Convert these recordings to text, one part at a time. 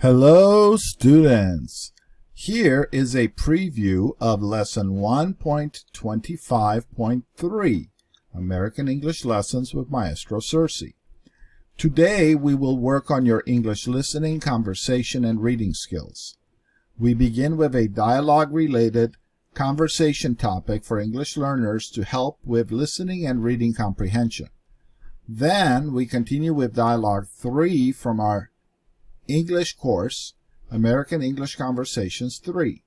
Hello students! Here is a preview of lesson 1.25.3, American English Lessons with Maestro Sersea. Today we will work on your English listening, conversation, and reading skills. We begin with a dialogue-related conversation topic for English learners to help with listening and reading comprehension. Then we continue with Dialogue 3 from our English course, American English Conversations 3.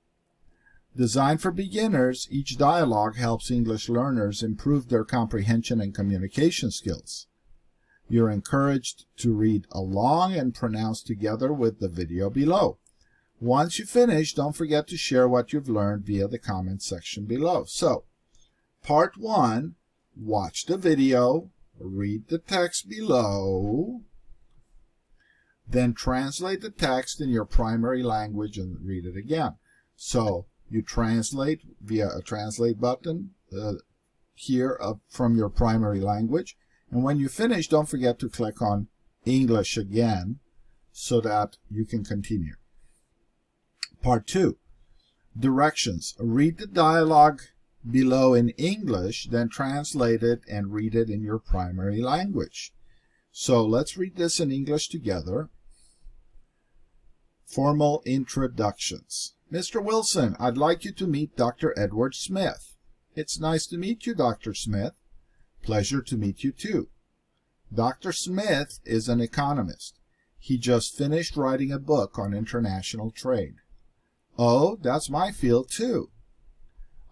Designed for beginners, each dialogue helps English learners improve their comprehension and communication skills. You're encouraged to read along and pronounce together with the video below. Once you finish, don't forget to share what you've learned via the comment section below. So, part 1, watch the video, read the text below, then translate the text in your primary language and read it again. So you translate via a translate button here from your primary language. And when you finish, don't forget to click on English again so that you can continue. Part 2, directions. Read the dialogue below in English, then translate it and read it in your primary language. So let's read this in English together. Formal introductions. Mr. Wilson, I'd like you to meet Dr. Edward Smith. It's nice to meet you, Dr. Smith. Pleasure to meet you too. Dr. Smith is an economist. He just finished writing a book on international trade. Oh, that's my field too.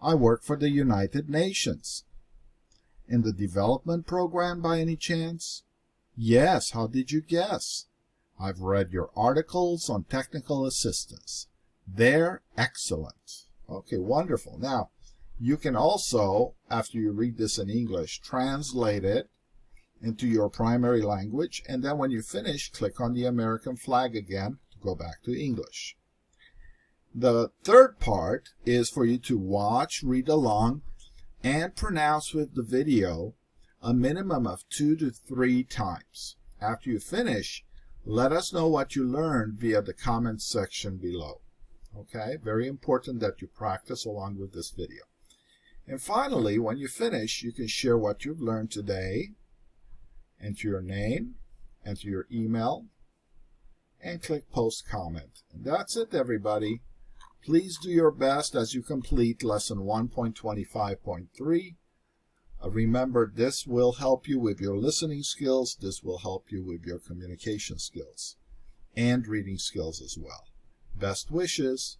I work for the United Nations. In the development program by any chance? Yes, how did you guess? I've read your articles on technical assistance. They're excellent. Okay, wonderful. Now, you can also, after you read this in English, translate it into your primary language, and then when you finish, click on the American flag again to go back to English. The third part is for you to watch, read along, and pronounce with the video a minimum of 2 to 3 times. After you finish, let us know what you learned via the comments section below. Okay, very important that you practice along with this video. And finally, when you finish, you can share what you've learned today, enter your name, enter your email, and click post comment. And that's it, everybody. Please do your best as you complete lesson 1.25.3. Remember, this will help you with your listening skills. This will help you with your communication skills and reading skills as well. Best wishes.